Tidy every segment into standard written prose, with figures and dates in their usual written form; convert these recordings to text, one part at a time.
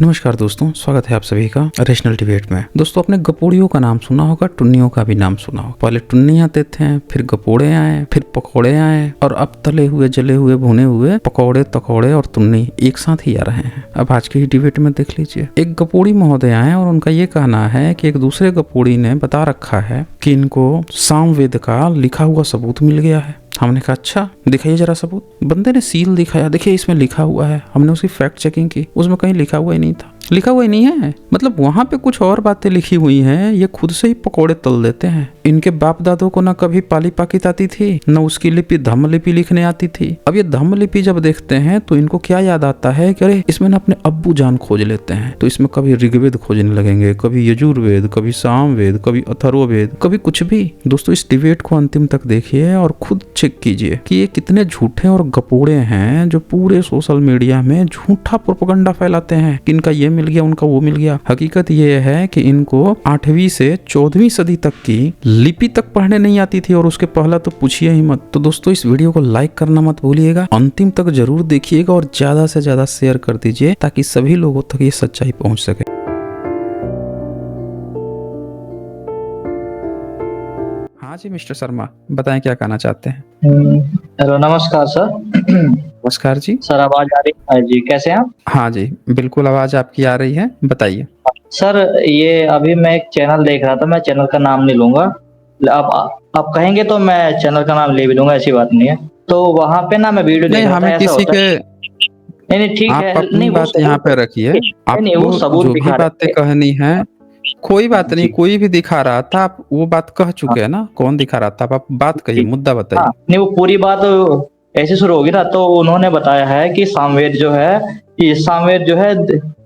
नमस्कार दोस्तों, स्वागत है आप सभी का रेशनल डिबेट में। दोस्तों, आपने गपोड़ियों का नाम सुना होगा, टुन्नियों का भी नाम सुना होगा। पहले टुन्नी आते थे, फिर गपोड़े आए, फिर पकौड़े आए, और अब तले हुए, जले हुए, भुने हुए पकौड़े, तकौड़े और टुन्नी एक साथ ही आ रहे हैं। अब आज के ही डिबेट में देख लीजिए। एक गपोड़ी महोदय आए और उनका ये कहना है कि एक दूसरे गपोड़ी ने बता रखा है कि इनको सामवेद का लिखा हुआ सबूत मिल गया है। हमने कहा अच्छा दिखाइए जरा सबूत। बंदे ने सील दिखाया, देखिए इसमें लिखा हुआ है। हमने उसकी फैक्ट चेकिंग की, उसमें कहीं लिखा हुआ ही नहीं था। लिखा हुआ ही नहीं है, मतलब वहां पे कुछ और बातें लिखी हुई हैं। ये खुद से ही पकोड़े तल देते हैं। इनके बाप दादों को न कभी पाली पाकित आती थी, न उसकी लिपि धम्म लिपि लिखने आती थी। अब ये धम्म लिपि जब देखते हैं तो इनको क्या याद आता है कि अरे इसमें ना अपने अब्बू जान खोज लेते हैं। तो इसमें कभी ऋग्वेद खोजने लगेंगे, कभी यजुर्वेद, कभी सामवेद, कभी अथर्ववेद, कभी कुछ भी। दोस्तों, इस डिबेट को अंतिम तक देखिए और खुद चेक कीजिए कि ये कितने झूठे और गपोड़े हैं जो पूरे सोशल मीडिया में झूठा प्रोपेगेंडा फैलाते हैं कि इनका ये मिल गया, उनका वो मिल गया। हकीकत ये है कि इनको 8वीं से 14वीं सदी तक की लिपि तक पढ़ने नहीं आती थी, और उसके पहला तो पूछिए ही मत। तो दोस्तों, इस वीडियो को लाइक करना मत भूलिएगा, अंतिम तक जरूर देखिएगा और ज्यादा से ज्यादा शेयर कर दीजिए ताकि सभी लोगों तक ये सच्चाई पहुंच सके। हाँ जी मिस्टर शर्मा, बताएं क्या कहना चाहते हैं। हेलो, नमस्कार सर। नमस्कार जी। सर, आवाज आ रही है जी? कैसे हैं आप? हाँ जी, बिल्कुल आवाज आपकी आ रही है, बताइए। सर, ये अभी मैं एक चैनल देख रहा था, मैं चैनल का नाम नहीं लूंगा। आप कहेंगे तो मैं चैनल का नाम ले भी लूंगा, ऐसी बात नहीं है। तो वहां पे ना मैं वीडियो देख नहीं, रहा था, हमें ऐसा किसी होता के, है। नहीं नहीं, ठीक आप है। अपनी नहीं, वो बात यहाँ सबूत, पे रखिए। नहीं वो आपको सबूत जो भी दिखा बातें रहे थे कहनी है, कोई बात नहीं, जी। कोई भी दिखा रहा था, आप वो बात कह हाँ चुके हैं ना। कौन दिखा रहा था? आप बात कहिए, जी। मुद्दा हाँ, बताइए। नहीं वो पूरी बात ऐसे शुरू होगी ना। तो उन्होंने बताया है कि सामवेद जो है, ये सामवेद जो है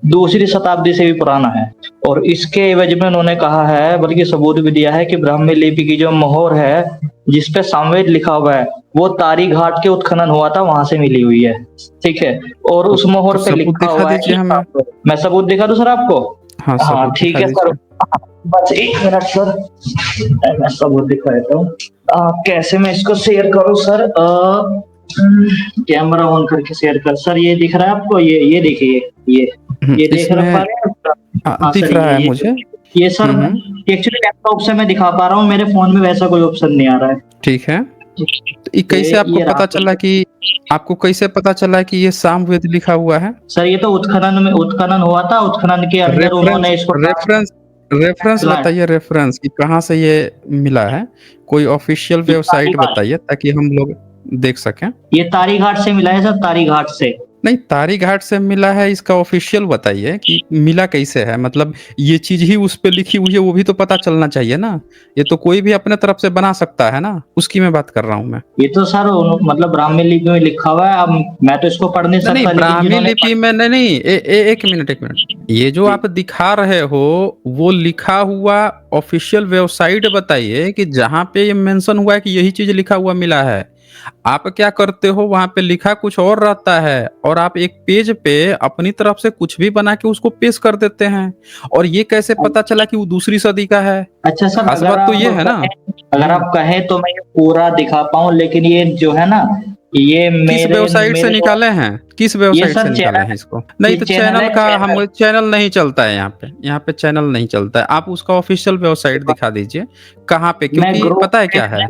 दूसरी शताब्दी से भी पुराना है। और इसके एवज में उन्होंने कहा है, बल्कि सबूत भी दिया है कि ब्राह्मी लिपि की जो मोहर है जिसपे सामवेद लिखा हुआ है, वो तारी घाट के उत्खनन हुआ था, वहां से मिली हुई है। ठीक है। और तो, उस तो मोहर पे सबूत लिखा दिखा हुआ है दीजिए कि हमें। मैं सबूत दिखा दूं सर आपको? हाँ, हाँ सबूत ठीक दिखा है सर। दीजिए। बस 1 मिनट सर, मैं सबूत दिखा देता हूँ। कैसे मैं इसको शेयर करूँ सर? कैमरा ऑन करके शेयर कर। सर, ये दिख रहा है आपको? ये देखिए, ये देख पा इसमें रहे हैं? हाँ दिख सर, रहा है मुझे। ये सर, हम्म। एक्चुअली लैपटॉप से मैं दिखा पा रहा हूँ, मेरे फोन में वैसा कोई ऑप्शन नहीं आ रहा है। ठीक है। तो ये कैसे आपको ये रहा। पता चला कि, आपको कैसे पता चला कि ये सामवेद लिखा हुआ है? सर, ये तो उत्खनन हुआ था, उत्खनन के अंदर रेफरेंस उन्होंने इसको रेफरेंस रेफरेंस बताइए, रेफरेंस कि कहाँ से ये मिला है। कोई ऑफिशियल वेबसाइट बताइए ताकि हम लोग देख सकें। ये तारी घाट से मिला है सर, तारी घाट से। नहीं, तारी घाट से मिला है, इसका ऑफिशियल बताइए कि मिला कैसे है। मतलब ये चीज ही उस पे लिखी हुई है, वो भी तो पता चलना चाहिए ना। ये तो कोई भी अपने तरफ से बना सकता है ना, उसकी मैं बात कर रहा हूँ मैं। ये तो सर मतलब ब्राह्मी लिपि में लिखा हुआ है। अब मैं तो इसको पढ़ नहीं नहीं नहीं, सकता, लेकिन ब्राह्मी जिन्होंने लिपि में नहीं नहीं, एक मिनट, एक मिनट। ये जो जी, आप दिखा रहे हो, वो लिखा हुआ ऑफिशियल वेबसाइट बताइए कि जहां पे ये मेंशन हुआ है कि यही चीज लिखा हुआ मिला है। आप क्या करते हो, वहां पे लिखा कुछ और रहता है और आप एक पेज पे अपनी तरफ से कुछ भी बना के उसको पेश कर देते हैं। और ये कैसे पता चला कि वो दूसरी सदी का है? अच्छा सर, खास बात तो ये है ना। अगर हम्म। आप कहें तो मैं ये पूरा दिखा पाऊँ, लेकिन ये जो है ना, ये किस मेरे वेबसाइट से मेरे निकाले हैं? किस ये वेबसाइट से सर निकाले चैनल, हैं इसको? नहीं ये तो चैनल चैनल है, का, हम चैनल नहीं चलता है यहाँ पे। यहाँ पे चैनल नहीं चलता है। आप उसका ऑफिशियल वेबसाइट दिखा दीजिए कहाँ पे, मैं क्योंकि ग्रुप पता है पे क्या है।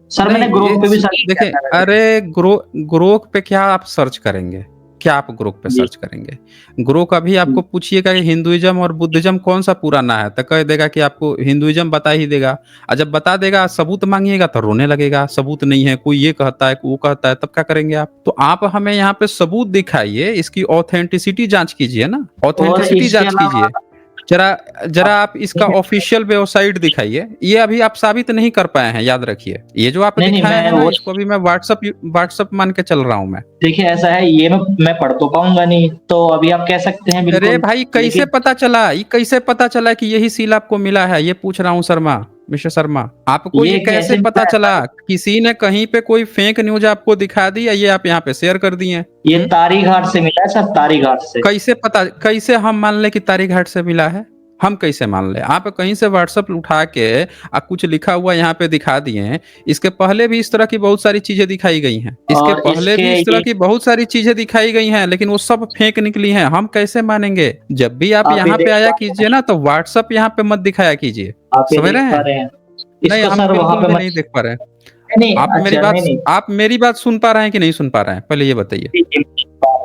सर, मैंने नहीं, ग्रुप पे भी सर्च किया देखिए, था वैसे। अरे ग्रोक पे क्या आप सर्च करेंगे? क्या आप ग्रोक पे जी, सर्च करेंगे? ग्रोक अभी आपको पूछिएगा कि हिंदुइज्म और बुद्धिज्म कौन सा पुराना है, तो कह देगा कि आपको हिंदुइज्म बता ही देगा। और जब बता देगा, सबूत मांगिएगा तो रोने लगेगा, सबूत नहीं है, कोई ये कहता है, कोई वो कहता है, तब क्या करेंगे आप? तो आप हमें यहाँ पे सबूत दिखाइए, इसकी ऑथेंटिसिटी जांच कीजिए ना, और ऑथेंटिसिटी इसके जांच अलावा कीजिए। जरा जरा आप इसका ऑफिशियल वेबसाइट दिखाइए। ये अभी आप साबित नहीं कर पाए हैं, याद रखिए। ये जो आप नहीं नहीं, दिखाए हैं मैं ना, वो, इसको अभी मैं व्हाट्सअप मान के चल रहा हूँ मैं। देखिए ऐसा है, ये मैं पढ़ तो पाऊंगा नहीं, तो अभी आप कह सकते हैं अरे बिल्कुल, भाई, कैसे लेकिन पता चला? ये कैसे पता चला कि यही सील आपको मिला है? ये पूछ रहा हूँ शर्मा, मिस्टर शर्मा, आपको ये ये कैसे कैसे पता मिला है चला? सर? किसी ने कहीं पे कोई फेक न्यूज आपको दिखा दी या ये आप यहाँ पे शेयर कर दिए? ये तारी घाट से मिला है सर, तारी घाट से। कैसे पता, कैसे हम मान ले कि तारी घाट से मिला है? हम कैसे मान लें? आप कहीं से व्हाट्सएप उठा के कुछ लिखा हुआ यहाँ पे दिखा दिए हैं। इसके पहले भी इस तरह की बहुत सारी चीज़ें दिखाई गई हैं। इसके और पहले इसके भी इस तरह ये की बहुत सारी चीज़ें दिखाई गई हैं, लेकिन वो सब फेक निकली हैं। हम कैसे मानेंगे? जब भी आप आप ये यहाँ पे देख आया पा रहे कीजिए ना, तो व्हाट्सएप यहाँ पे मत दिखाया कीजिए। आप ये समझ रहे देख पा हैं? रहे हैं। नहीं, इसको हम सर वहाँ बिल्कुल पे भी मत नहीं देख पा रहे हैं। नहीं, नहीं, अच्छा नहीं, नहीं। आप मेरी बात सुन पा रहे हैं कि नहीं सुन पा रहे हैं? पहले ये बताइए। जी, जी,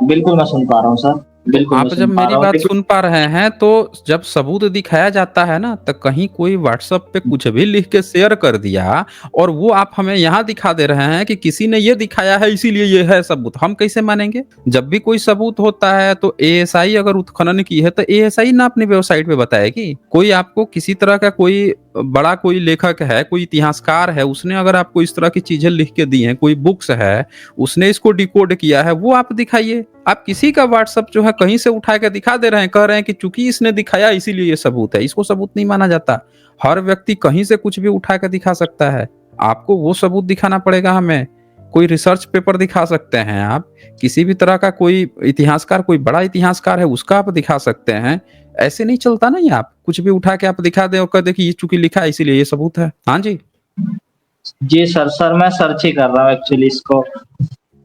बिल्कुल मैं सुन पा रहा हूँ सर, तो बिल्कुल मैं आप सुन जब पा मेरी रहा हूँ, बात लेकिन सुन पा रहे हैं, तो जब सबूत दिखाया जाता है ना, तो कहीं कोई व्हाट्सएप पे कुछ भी लिख के शेयर कर दिया और वो आप हमें यहाँ दिखा दे रहे हैं कि किसी ने ये दिखाया है इसीलिए ये है सबूत। हम कैसे मानेंगे? जब भी कोई सबूत होता है तो एएसआई अगर उत्खनन की है तो एएसआई ना अपनी वेबसाइट पे बताएगी। कोई आपको किसी तरह का कोई बड़ा कोई लेखक है, कोई इतिहासकार है, उसने अगर आपको इस तरह की चीजें लिख के दी हैं, कोई बुक्स है, उसने इसको डिकोड किया है, वो आप दिखाइए। आप किसी का व्हाट्सएप जो है कहीं से उठा के दिखा दे रहे हैं, कह रहे हैं कि चूंकि इसने दिखाया इसीलिए ये सबूत है। इसको सबूत नहीं माना जाता। हर व्यक्ति कहीं से कुछ भी उठा के दिखा सकता है। आपको वो सबूत दिखाना पड़ेगा हमें। कोई रिसर्च पेपर दिखा सकते हैं आप, किसी भी तरह का कोई इतिहासकार, कोई बड़ा इतिहासकार है उसका आप दिखा सकते हैं। ऐसे नहीं चलता ना, ये आप कुछ भी उठा के आप दिखा दें और कह दें कि ये चूंकि लिखा है इसीलिए ये सबूत है। हाँ जी। जी सर, मैं सर्च ही कर रहा हूँ एक्चुअली इसको,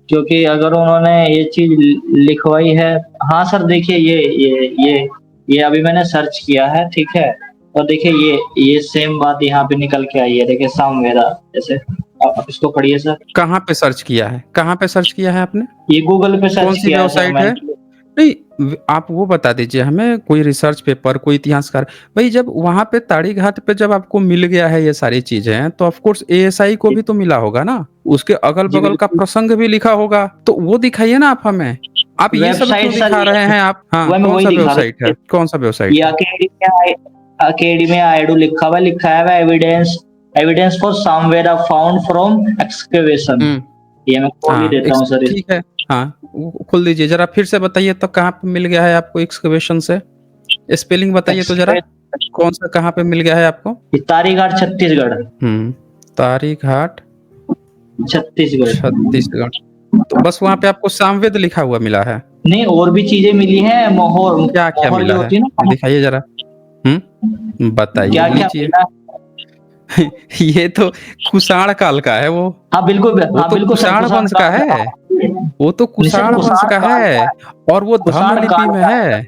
क्योंकि अगर उन्होंने ये चीज़ लिखवाई है। हाँ सर, देखिए ये अभी मैंने सर्च किया है, ठीक है? और देखिए ये सेम बात यहाँ पे निकल के आई है, देखिए सामवेदा जैसे। आप इसको पढ़िए सर। कहाँ पे सर्च किया है? कहाँ पे सर्च किया है आपने? ये गूगल पे कौन सर्च सी किया है सर वेबसाइट है? मैंने। नहीं, आप वो बता दीजिए हमें, कोई रिसर्च पेपर, कोई इतिहासकार। भाई जब वहां पे ताड़ी घाट पे जब आपको मिल गया है ये सारी चीजें, तो ऑफ कोर्स एएसआई को जी, भी तो मिला होगा ना। उसके अगल जी बगल का बिल्कुल। प्रसंग भी लिखा होगा, तो वो दिखाइए ना आप हमें। आप ये सब क्यों वेबसाइट सर दिखा रहे ये हैं आप? हाँ, मैं कौन वही सा दिखा रहा वेबसाइट है? हूँ। कौन सा वेबसाइट ये है? अकेडमिया आइडू लिखा है evidence evidence for Samaveda found from excavation. Hmm. ये मैं खोल ही हाँ, देता हूँ सर इस। ठीक है। हाँ, वो खोल दीजिए जरा, फिर से बताइए तो कहाँ पे मिल गया है आपको एक्सकवेशन से? स्पेलिंग बताइए तो जरा, कौन सा कहाँ पे मिल गया है आपको? तारीघाट छत्तीसगढ़। तारी घाट छत्तीसगढ़। छत्तीसगढ़। तो बस वहाँ पे आपको सामवेद लिखा हुआ मिला है? नहीं, और भी चीजें मिली हैं। मोहर क्या-क्या मोहर मिला जो है? होती है ना, दिखाइए ज़रा। बताइए क्या क्या लीजिए। मिला। ये तो कुषाण काल का है वो। हाँ बिल्कुल, वो हाँ तो बिल्कुल सर, कुषाण कुषाण वंश का काल है। का। वो तो निश्चित कुषाण वंश कुषाण का काल का है है। और वो धम्म कुषाण लिपि काल में का है। है।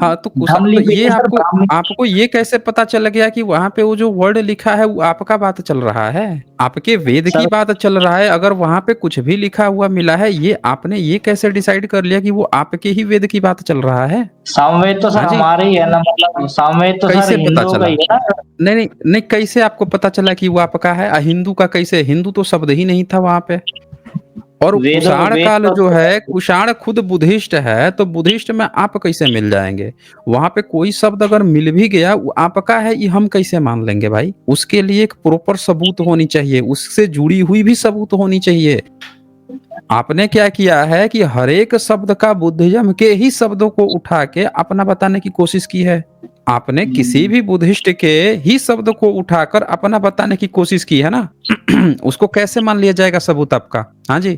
हाँ, तो धम्म तो लिपि ये है सर, आपको ब्राह्मी। आपको ये कैसे पता चल गया कि वहाँ पे वो जो वर्ड लिखा है वो आपका बात चल रहा है? आपके वेद की सर बात चल रहा है। अगर वहाँ पे कुछ भी लिखा हुआ मिला है, ये आपने ये कैसे डिसाइड कर लिया कि वो आपके ही वेद की बात चल रहा है? सामवेद तो सर हाँ जी, हमारे ही है ना, मतलब सामवेद तो सर कैसे पता हिंदुओं का चला? ही है ना। नहीं, नहीं, नहीं, कैसे आपको पता चला कि वो आपका है? हिंदू का कैसे? हिंदू तो शब्द ही नहीं था वहाँ पे। और वेदों कुषाण वेद काल जो है, तो कुषाण खुद बुद्धिस्ट है, तो बुद्धिस्ट में आप कैसे मिल जाएँगे? वहाँ पे कोई शब्द अगर मिल भी गया, वो आपका है ये हम कैसे मान लेंगे भाई? उसके लिए एक प्रॉपर सबूत होनी चाहिए, उससे जुड़ी हुई भी सबूत होनी चाहिए। आपने क्या किया है कि हर एक शब्द का बुद्धिज्म के ही शब्दों को उठा के अपना बताने की कोशिश की है। आपने किसी भी बुद्धिस्ट के ही शब्द को उठाकर अपना बताने की कोशिश की है ना। उसको कैसे मान लिया जाएगा सबूत आपका? हाँ जी।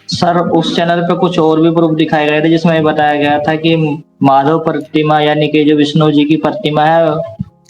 सर उस चैनल पे कुछ और भी प्रूफ दिखाए गए थे, जिसमें ये बताया गया था कि माधव प्रतिमा यानी कि जो विष्णु जी की प्रतिमा है,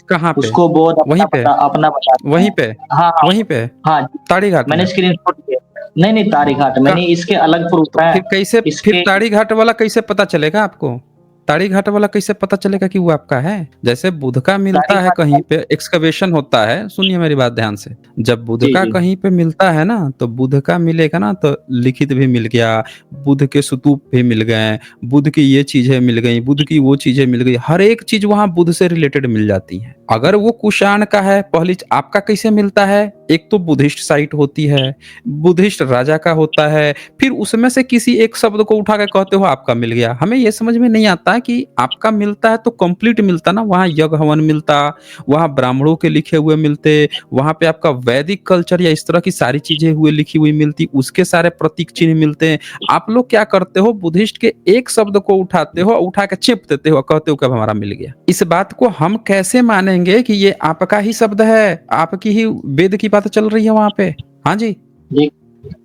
कहाँ पे? उसको बौद्ध वहीं पे? अपना बताते वहीं हैं। पे? हाँ, हाँ, वहीं पे? हाँ, ताड़ी घाट मैंने में? स्क्रीनशॉट किया। नहीं, नहीं, तारीघाट में का नहीं, इसके अलग प्रूफ तो हैं। फिर इसके ताड़ी घाट वाला कैसे पता चलेगा आपको? ताड़ी घाट वाला कैसे पता चलेगा कि वो आपका है? जैसे बुध का मिलता है तारीघाट कहीं का। पे, एक्सकवेशन होता है, सुनिए मेरी बात ध्यान से। जब बुध जी, का जी। कहीं पे मिलता है ना, तो बुध का मिलेगा ना तो लिखित भी मिल गया, बुध के स्तूप भी मिल गए, बुध की ये चीजें मिल गई, बुध की वो चीजें मिल गई, हर एक चीज वहां बुध से रिलेटेड मिल जाती है। अगर वो कुषाण का है, पहली आपका कैसे मिलता है? एक तो बुद्धिस्ट साइट होती है, बुद्धिस्ट राजा का होता है, फिर उसमें से किसी एक शब्द को उठा के कहते हो आपका मिल गया। हमें ये समझ में नहीं आता कि आपका मिलता है तो कंप्लीट मिलता ना, वहाँ यज्ञ हवन मिलता, वहाँ ब्राह्मणों के लिखे हुए मिलते, वहाँ पे आपका वैदिक कल्चर या इस तरह की सारी चीजें हुए लिखी हुई मिलती, उसके सारे प्रतीक चिन्ह मिलते हैं। आप लोग क्या करते हो, बुद्धिस्ट के एक शब्द को उठाते हो, उठा के चेप देते हो, कहते हो कि अब हमारा मिल गया। इस बात को हम कैसे मानेंगे कि ये आपका ही शब्द है, आपकी ही वेद की बात चल रही है वहां पे? हाँ जी। जी,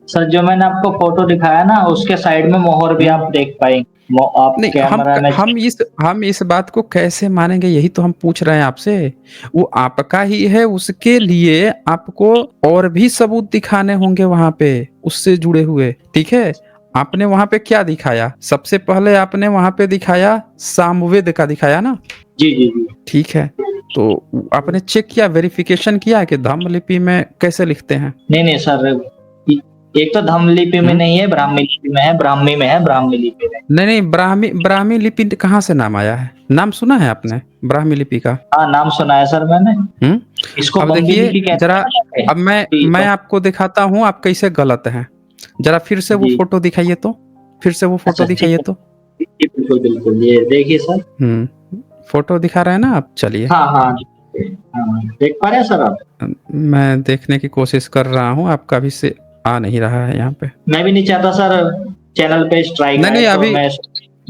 सर जो मैंने आपको फोटो दिखाया ना उसके साइड में मोहर भी आप देख पाएंगे। आप नहीं, कैमरा में हम इस बात को कैसे मानेंगे, यही तो हम पूछ रहे हैं आपसे। वो आपका ही है, उसके लिए आपको और भी सबूत दिखाने होंगे वहां पे, उससे जुड़े हुए। ठीक है, आपने वहां पे क्या दिखाया? सबसे पहले आपने वहां पे दिखाया, सामवेद का दिखाया ना। जी जी जी। ठीक है, तो आपने चेक किया, वेरिफिकेशन किया कि धम्म लिपि में कैसे लिखते हैं? नहीं सर, एक तो धम्म लिपि में हम्म? नहीं है, ब्राह्मी लिपि में है, ब्राह्मी में है, ब्राह्मी लिपि में। नहीं, ब्राह्मी ब्राह्मी लिपि कहाँ से नाम आया है? नाम सुना है आपने ब्राह्मी लिपि का? हाँ नाम सुना है सर मैंने। हम्म। इसको अब बम्बी देखिए लिपि कहते जरा, हैं ना यहाँ पे। अब जी मैं आपको दिखाता हूँ आप कैसे गलत हैं। जरा फिर से वो जी। फोटो दिखाइए तो, फिर से वो फोटो अच्छा ठीक दिखाइए है। तो। जी, बिल्कुल बिल्कुल, ये देखिए सर। फोटो दिखा रहे हैं ना आप? चलिए, हाँ हाँ हाँ, देख पा रहे हैं सर आप? मैं देखने की कोशिश कर रहा हूँ, आपका भी से आ नहीं रहा है यहाँ पे। मैं भी नहीं चाहता सर चैनल पे स्ट्राइक नहीं आए, नहीं, तो अभी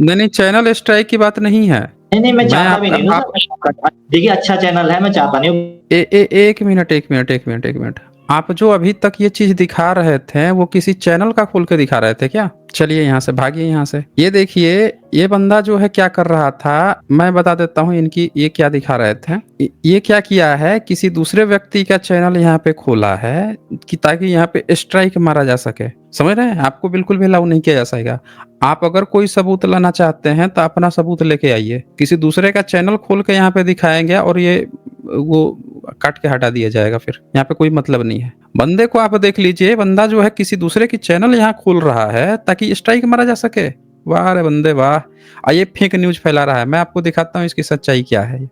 मैं नहीं, चैनल स्ट्राइक की बात नहीं है। नहीं मैं मैं चाहता भी आपका नहीं हूँ आप सर। देखिए अच्छा चैनल है, मैं चाहता नहीं हूँ। एक मिनट, एक मिनट। आप जो अभी तक ये चीज दिखा रहे थे, वो किसी चैनल का खोल के दिखा रहे थे क्या? चलिए यहाँ से भागिए, यहाँ से। ये देखिए, ये बंदा जो है क्या कर रहा था, मैं बता देता हूँ इनकी ये क्या दिखा रहे थे। ये क्या किया है, किसी दूसरे व्यक्ति का चैनल यहाँ पे खोला है कि ताकि यहाँ पे स्ट्राइक मारा जा सके। समझ रहे हैं? आपको बिल्कुल भी अलाउ नहीं किया जा सकेगा। आप अगर कोई सबूत लाना चाहते हैं तो अपना सबूत लेके आइए। किसी दूसरे का चैनल खोल के यहाँ पे दिखाएंगे और ये वो काट के हटा दिया जाएगा, फिर यहाँ पे कोई मतलब नहीं है। बंदे को आप देख लीजिए, बंदा जो है किसी दूसरे की चैनल यहाँ खोल रहा है ताकि स्ट्राइक मारा जा सके। वाह रे बंदे वाह। ये फेक न्यूज फैला रहा है। मैं आपको दिखाता हूँ इसकी सच्चाई क्या है।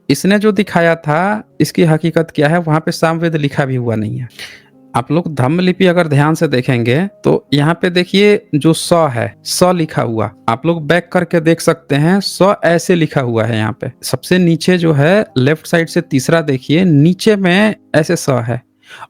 इसने जो दिखाया था इसकी हकीकत क्या है, वहां पे सामवेद लिखा भी हुआ नहीं है। आप लोग धम्म लिपि अगर ध्यान से देखेंगे तो यहाँ पे देखिए जो स है, स लिखा हुआ, आप लोग बैक करके देख सकते हैं, स ऐसे लिखा हुआ है। यहाँ पे सबसे नीचे जो है लेफ्ट साइड से तीसरा देखिए, नीचे में ऐसे स है।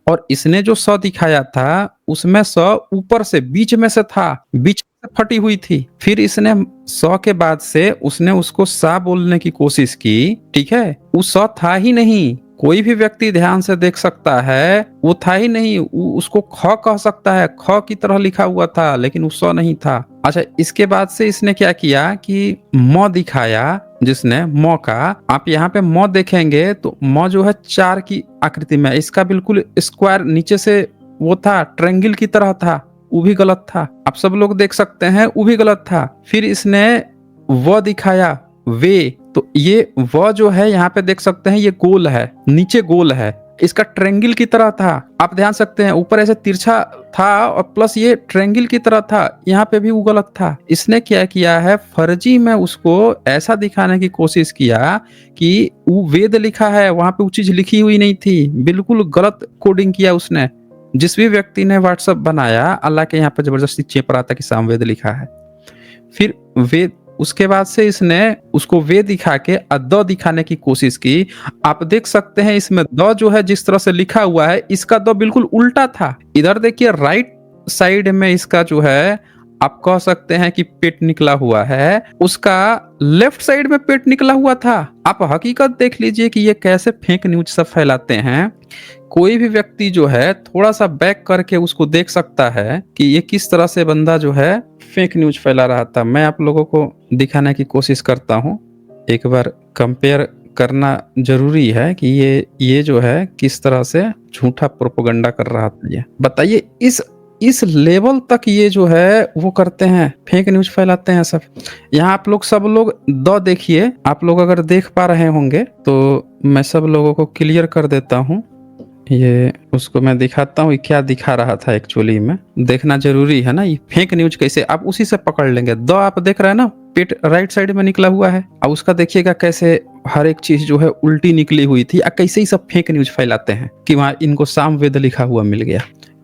और इसने जो स दिखाया था उसमें स ऊपर से बीच में से था, बीच से फटी हुई थी। फिर इसने स के बाद से उसने उसको सा बोलने की कोशिश की। ठीक है, वो स था ही नहीं। कोई भी व्यक्ति ध्यान से देख सकता है, वो था ही नहीं। उसको ख कह सकता है, ख की तरह लिखा हुआ था, लेकिन वो स नहीं था। अच्छा, इसके बाद से इसने क्या किया कि म दिखाया, जिसने म का, आप यहाँ पे म देखेंगे तो म जो है 4 की आकृति में, इसका बिल्कुल स्क्वायर नीचे से वो था, ट्रायंगल की तरह था, वो भी गलत था। आप सब लोग देख सकते हैं, वो भी गलत था। फिर इसने व दिखाया, वे, तो ये व जो है यहाँ पे देख सकते हैं, ये गोल है, नीचे गोल है, इसका ट्रायंगल की तरह था। आप ध्यान सकते हैं ऊपर ऐसे तिरछा था और प्लस ये ट्रायंगल की तरह था। यहाँ पे भी वो गलत था। इसने क्या किया है, फर्जी में उसको ऐसा दिखाने की कोशिश किया कि वो वेद लिखा है, वहां पे वो चीज लिखी हुई नहीं थी। बिल्कुल गलत कोडिंग किया उसने। जिस भी व्यक्ति ने व्हाट्सएप बनाया, अल्लाह के यहाँ पे जबरदस्ती चेप रहा था कि सामवेद लिखा है। फिर वेद, उसके बाद से इसने उसको वे दिखा के द दिखाने की कोशिश की। आप देख सकते हैं इसमें द जो है जिस तरह से लिखा हुआ है, इसका द बिल्कुल उल्टा था। इधर देखिए राइट साइड में इसका जो है, आप कह सकते हैं कि पेट निकला हुआ है, उसका लेफ्ट साइड में पेट निकला हुआ था। आप हकीकत देख लीजिए कि ये कैसे फेक न्यूज सब फैलाते हैं। कोई भी व्यक्ति जो है थोड़ा सा बैक करके उसको देख सकता है कि ये किस तरह से बंदा जो है फेक न्यूज फैला रहा था। मैं आप लोगों को दिखाने की कोशिश करता हूँ। एक बार कंपेयर करना जरूरी है कि ये जो है किस तरह से झूठा प्रोपेगेंडा कर रहा था। ये बताइए, इस लेवल तक ये जो है वो करते हैं, फेक न्यूज फैलाते हैं सब। यहाँ आप लोग सब लोग द देखिए, आप लोग अगर देख पा रहे होंगे तो मैं सब लोगों को क्लियर कर देता हूँ। ये उसको मैं दिखाता हूँ क्या दिखा रहा था एक्चुअली में। देखना जरूरी है ना, ये फेक न्यूज कैसे आप उसी से पकड़ लेंगे। द आप देख रहे हैं ना, पेट राइट साइड में निकला हुआ है, अब उसका देखिएगा कैसे हर एक चीज जो है उल्टी निकली हुई थी। कैसे ही सब फेक न्यूज फैलाते हैं कि वहां इनको सामवेद लिखा हुआ मिल गया।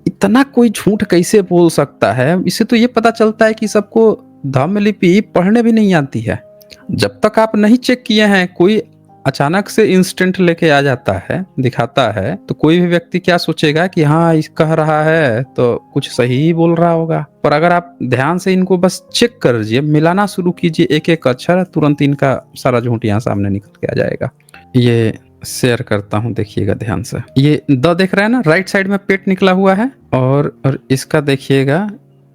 इतना कोई झूठ कैसे बोल सकता है? इससे तो ये पता चलता है कि सबको धम्म लिपि पढ़ने भी नहीं आती है। जब तक आप नहीं चेक किए हैं, कोई अचानक से इंस्टेंट लेके आ जाता है, दिखाता है, तो कोई भी व्यक्ति क्या सोचेगा कि हाँ इस कह रहा है तो कुछ सही ही बोल रहा होगा। पर अगर आप ध्यान से इनको बस चेक कर लीजिए, मिलाना शुरू कीजिए एक एक अक्षर, तुरंत इनका सारा झूठ यहाँ सामने निकल के आ जाएगा। ये शेयर करता हूँ, देखिएगा ध्यान से। ये द देख रहे हैं ना, राइट साइड में पेट निकला हुआ है, और इसका देखिएगा,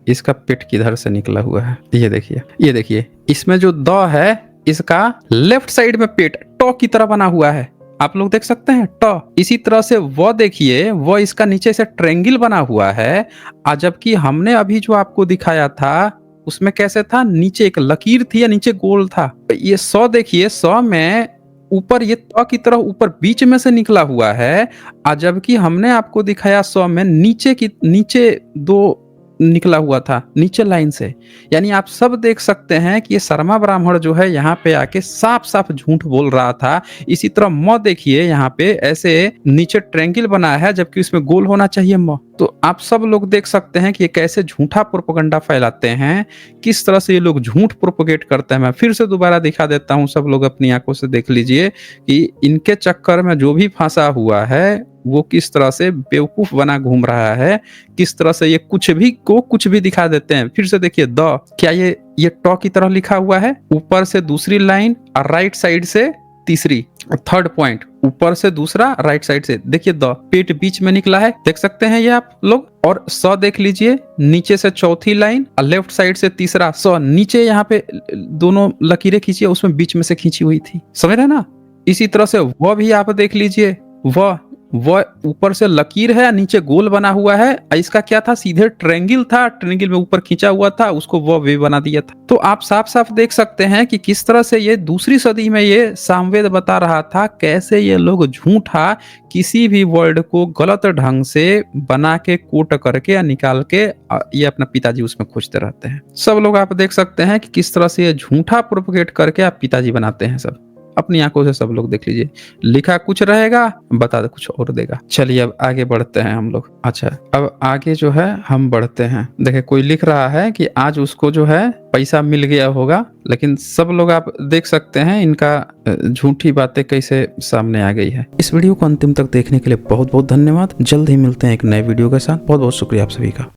इसका पेट किधर से निकला हुआ है, ये देखिए इसमें जो द है इसका लेफ्ट साइड में पेट टॉ की तरह बना हुआ है, आप लोग देख सकते हैं टॉ। इसी तरह से वो देखिए, वो इसका नीचे से ट्रायंगल बना हुआ है, जबकि हमने अभी जो आपको दिखाया था उसमें कैसे था, नीचे एक लकीर थी या नीचे गोल था। ये सौ देखिए, सौ में ऊपर ये त की तरह ऊपर बीच में से निकला हुआ है, जबकि हमने आपको दिखाया सौ में नीचे दो निकला हुआ था, नीचे लाइन से। यानी आप सब देख सकते हैं कि ये शर्मा ब्राह्मण जो है यहाँ पे आके साफ साफ झूठ बोल रहा था। इसी तरह म देखिए, यहाँ पे ऐसे नीचे ट्रायंगल बनाया है जबकि उसमें गोल होना चाहिए म। तो आप सब लोग देख सकते हैं कि ये कैसे झूठा प्रोपेगेंडा फैलाते हैं, किस तरह से ये लोग झूठ प्रोपेगेट करते हैं। मैं फिर से दोबारा दिखा देता हूँ, सब लोग अपनी आंखों से देख लीजिए कि इनके चक्कर में जो भी फंसा हुआ है वो किस तरह से बेवकूफ बना घूम रहा है, किस तरह से ये कुछ भी दिखा देते हैं। फिर से देखिए द, क्या ये टॉ की तरह लिखा हुआ है, ऊपर से दूसरी लाइन और राइट साइड से तीसरी, थर्ड पॉइंट ऊपर से दूसरा, राइट साइड से देखिए द, पेट बीच में निकला है, देख सकते हैं ये आप लोग। और स देख लीजिए, नीचे से चौथी लाइन और लेफ्ट साइड से तीसरा स, नीचे यहाँ पे दोनों लकीरें खींची, उसमें बीच में से खींची हुई थी, समझ रहे ना। इसी तरह से वह भी आप देख लीजिए, वह ऊपर से लकीर है, नीचे गोल बना हुआ है, इसका क्या था, सीधे ट्रायंगल था, ट्रायंगल में ऊपर खींचा हुआ था, उसको वो वे बना दिया था। तो आप साफ साफ देख सकते हैं कि किस तरह से ये दूसरी सदी में ये सामवेद बता रहा था, कैसे ये लोग झूठा किसी भी वर्ड को गलत ढंग से बना के कोट करके या निकाल के ये अपना पिताजी उसमें खोजते रहते हैं। सब लोग आप देख सकते हैं कि किस तरह से ये झूठा प्रोपेगेट करके आप पिताजी बनाते हैं, सब अपनी आंखों से सब लोग देख लीजिए। लिखा कुछ रहेगा, बता दे कुछ और देगा। चलिए अब आगे बढ़ते हैं हम लोग। अच्छा, अब आगे जो है हम बढ़ते हैं। देखिए कोई लिख रहा है कि आज उसको जो है पैसा मिल गया होगा, लेकिन सब लोग आप देख सकते हैं इनका झूठी बातें कैसे सामने आ गई है। इस वीडियो को अंतिम तक देखने के लिए बहुत बहुत धन्यवाद। जल्द ही मिलते हैं एक नए वीडियो के साथ। बहुत बहुत शुक्रिया आप सभी का।